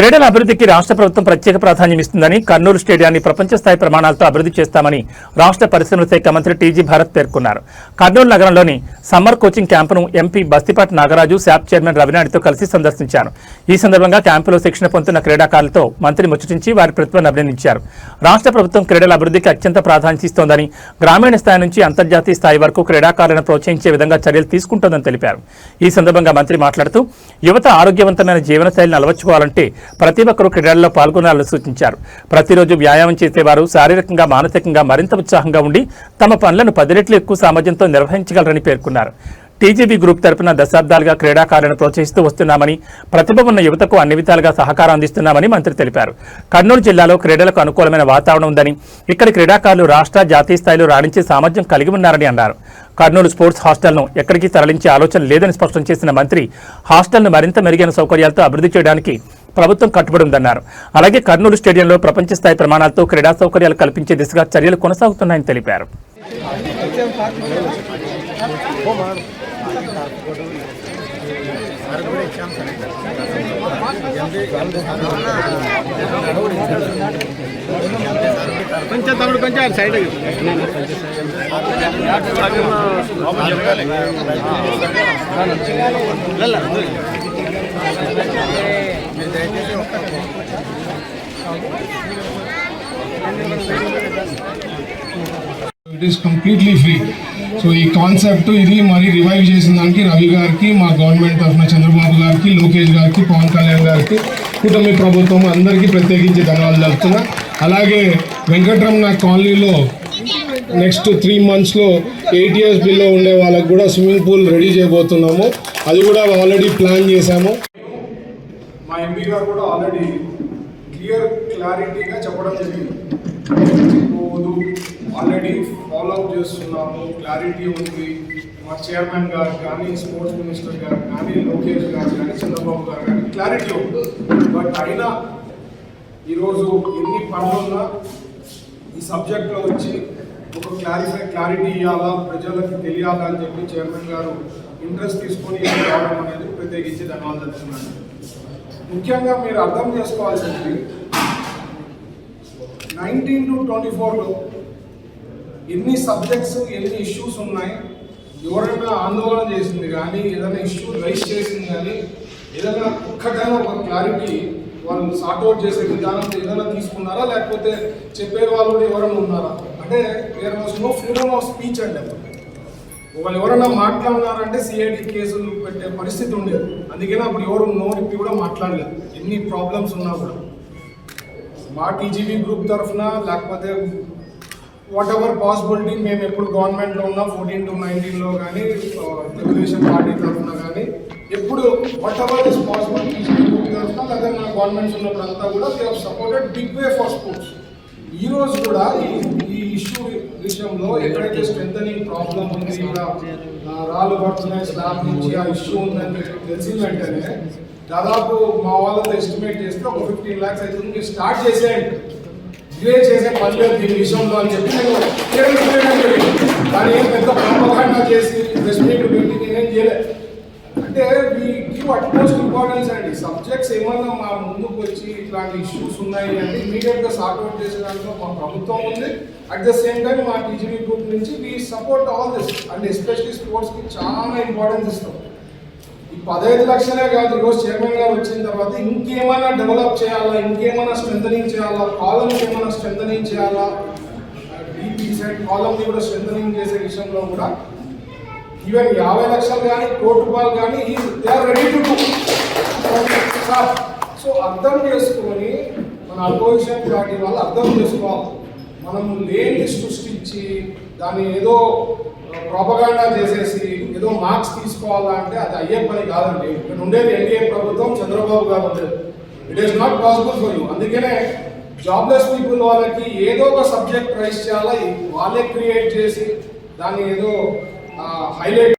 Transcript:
క్రీడల అభివృద్ధికి రాష్ట్ర ప్రభుత్వం ప్రత్యేక ప్రాధాన్యం ఇస్తుందని, కర్నూలు స్టేడియాన్ని ప్రపంచ స్థాయి ప్రమాణాలతో అభివృద్ధి చేస్తామని రాష్ట్ర పరిశ్రమల శాఖ మంత్రి టీజీ భారత్ పేర్కొన్నారు. కర్నూలు నగరంలోని సమ్మర్ కోచింగ్ క్యాంపును MP Bastipati Nagaraju, SAAP chairman రవినాయుడుతో కలిసి సందర్శించారు. ఈ సందర్భంగా క్యాంపులో శిక్షణ పొందుతున్న క్రీడాకారులతో మంత్రి ముచ్చటించి వారి ప్రతిభను అభినందించారు. రాష్ట్ర ప్రభుత్వం క్రీడల అభివృద్ధికి అత్యంత ప్రాధాన్యత ఇస్తోందని, గ్రామీణ స్థాయి నుంచి అంతర్జాతీయ స్థాయి వరకు క్రీడాకారులను ప్రోత్సహించే విధంగా చర్యలు తీసుకుంటోందని తెలిపారు. ఈ సందర్భంగా మంత్రి మాట్లాడుతూ యువత ఆరోగ్యవంతమైన జీవనశైలిని అలవర్చుకోవాలంటే ప్రతి ఒక్కరూ క్రీడల్లో పాల్గొనాలని సూచించారు. ప్రతిరోజు వ్యాయామం చేసేవారు శారీరకంగా, మానసికంగా మరింత ఉత్సాహంగా ఉండి తమ పనులను 10 రెట్లు ఎక్కువ సామర్థ్యంతో నిర్వహించగలరని పేర్కొన్నారు. టీజీబీ గ్రూప్ తరపున దశాబ్దాలుగా క్రీడాకారులను ప్రోత్సహిస్తూ వస్తున్నామని, ప్రతిభ ఉన్న యువతకు అన్ని విధాలుగా సహకారం అందిస్తున్నామని మంత్రి తెలిపారు. కర్నూలు జిల్లాలో క్రీడలకు అనుకూలమైన వాతావరణం ఉందని, ఇక్కడి క్రీడాకారులు రాష్ట్ర, జాతీయ స్థాయిలో రాణించే సామర్థ్యం కలిగి ఉన్నారని అన్నారు. కర్నూలు స్పోర్ట్స్ హాస్టల్ను ఎక్కడికి తరలించే ఆలోచన లేదని స్పష్టం చేసిన మంత్రి, హాస్టల్ను మరింత మెరుగైన సౌకర్యాలతో అభివృద్ధి చేయడానికి ప్రభుత్వం కట్టుబడి ఉందన్నారు. అలాగే కర్నూలు స్టేడియంలో ప్రపంచ స్థాయి ప్రమాణాలతో క్రీడా సౌకర్యాలు కల్పించే దిశగా చర్యలు కొనసాగుతున్నాయని తెలిపారు. It is completely free. So ఈ కాన్సెప్ట్ ఇది మరి రివైవ్ చేసిన దానికి రవి గారికి, మా గవర్నమెంట్ తరఫున చంద్రబాబు గారికి, లోకేష్ గారికి, పవన్ కళ్యాణ్ గారికి, కూటమి ప్రభుత్వం అందరికీ ప్రత్యేకించి ధన్యవాదాలు చెప్తున్నా. అలాగే వెంకటరమణ కాలనీలో నెక్స్ట్ 3 monthsలో 8 years బిలో ఉండే వాళ్ళకి కూడా స్విమ్మింగ్ పూల్ రెడీ చేయబోతున్నాము. అది కూడా ఆల్రెడీ ప్లాన్ చేశాము. మా ఎంపీ గారు కూడా ఆల్రెడీ క్లారిటీగా చెప్పడం జరిగింది. ఆల్రెడీ ఫాలో అప్ చేస్తున్నాము, క్లారిటీ ఉంది. మా చైర్మన్ గారు కానీ, స్పోర్ట్స్ మినిస్టర్ గారు కానీ, లోకేష్ గారు కానీ, చంద్రబాబు గారు కానీ క్లారిటీ ఉంది. బట్ అయినా ఈరోజు ఎన్ని పనులున్నా ఈ సబ్జెక్ట్లో వచ్చి ఒక క్లారిటీ ఇవ్వాలా, ప్రజలకు తెలియాలా అని చెప్పి చైర్మన్ గారు ఇంట్రెస్ట్ తీసుకొని రావడం అనేది ప్రత్యేకించి ధన్యవాదాలు చెప్తున్నాను. ముఖ్యంగా మీరు అర్థం చేసుకోవాల్సింది 19 to 24లో ఎన్ని సబ్జెక్ట్స్, ఎన్ని ఇష్యూస్ ఉన్నాయి. ఎవరైనా ఆందోళన చేసింది కానీ, ఏదైనా ఇష్యూ రైజ్ చేసింది కానీ, ఏదైనా ఒక్కటైనా ఒక క్లారిటీ వాళ్ళు సార్ట్అవుట్ చేసే విధానం ఏదైనా తీసుకున్నారా, లేకపోతే చెప్పే వాళ్ళు కూడా ఎవరైనా ఉన్నారా అంటే there was no freedom of speech అండి. వాళ్ళు ఎవరైనా మాట్లాడినారంటే సిఐడి కేసులు పెట్టే పరిస్థితి ఉండేది. అందుకని అప్పుడు ఎవరు నోరిప్పి కూడా మాట్లాడలేదు, ఎన్ని ప్రాబ్లమ్స్ ఉన్నా కూడా. మా టీజీబీ గ్రూప్ తరఫున లేకపోతే వాట్ ఎవర్ పాసిబిలిటీ మేము ఎప్పుడు గవర్నమెంట్లో ఉన్నా 14 to 19లో కానీ, తెలుగుదేశం పార్టీ తరఫున కానీ ఎప్పుడు whatever is possible TGB group తరఫున లేదా మన గవర్నమెంట్స్ ఉన్నప్పుడు అంతా కూడా they have supported big way for sports. ఈరోజు కూడా ఈ ఇష్యూ విషయంలో ఎక్కడైతే స్ట్రెంథనింగ్ ప్రాబ్లం ఉంది, ఇక్కడ రాళ్ళు పడుతున్నాయి స్లాబ్ నుంచి, ఆ ఇష్యూ ఉందని తెలిసిన వెంటనే దాదాపు మా వాళ్ళతో ఎస్టిమేట్ చేస్తే ఒక 15 lakhs అవుతుంది. మీరు స్టార్ట్ చేసేయండి, డిలే చేసే పని లేదు దీని విషయంలో అని చెప్పి నేను కానీ ఏం పెద్ద ప్రాపగాండా చేసి ప్రెస్ మీట్ పెట్టి నేనేం చేయలేదు. అంటే వీ గివ్ అట్మోస్ట్ ఇంపార్టెన్స్ అండి. సబ్జెక్ట్స్ ఏమన్నా మా ముందుకు వచ్చి ఇట్లాంటి ఇష్యూస్ ఉన్నాయి అంటే ఇమీడియట్గా సార్ట్అవుట్ చేసే దాంట్లో మా ప్రభుత్వం ఉంది. అట్ ద సేమ్ టైం మా టీజీబీ గ్రూప్ నుంచి we support all this and especially స్పోర్ట్స్కి చాలా ఇంపార్టెన్స్ ఇస్తాం. ఈ 15 లక్షలే కాదు, ఈరోజు చైర్మన్ గారు వచ్చిన తర్వాత ఇంకేమైనా డెవలప్ చేయాలా, ఇంకేమైనా స్ట్రెంథనింగ్ చేయాలా, కాలమ్స్ ఏమైనా స్ట్రెంథనింగ్ చేయాలా, డీపీ సైడ్ కాలమ్ని కూడా స్ట్రెంథనింగ్ చేసే విషయంలో కూడా ఈవెన్ 50 లక్షలు కానీ, ₹1 కోటి కానీ they are ready to do. So అర్థం చేసుకొని మన అపోజిషన్ పార్టీ వాళ్ళు అర్థం చేసుకోవాలి. మనం లేని సృష్టించి దాన్ని ఏదో ప్రాపగాండా చేసేసి ఏదో మార్క్స్ తీసుకోవాలా అంటే అది అయ్యే పని కాదండి. ఇక్కడ ఉండేది ఎన్డీఏ ప్రభుత్వం, చంద్రబాబు గారు ఉండేది. It is not possible for you. అందుకనే జాబ్లెస్ పీపుల్ వాళ్ళకి ఏదో ఒక సబ్జెక్ట్ రైజ్ చేయాలా, వాళ్ళే క్రియేట్ చేసి దాన్ని ఏదో హైలైట్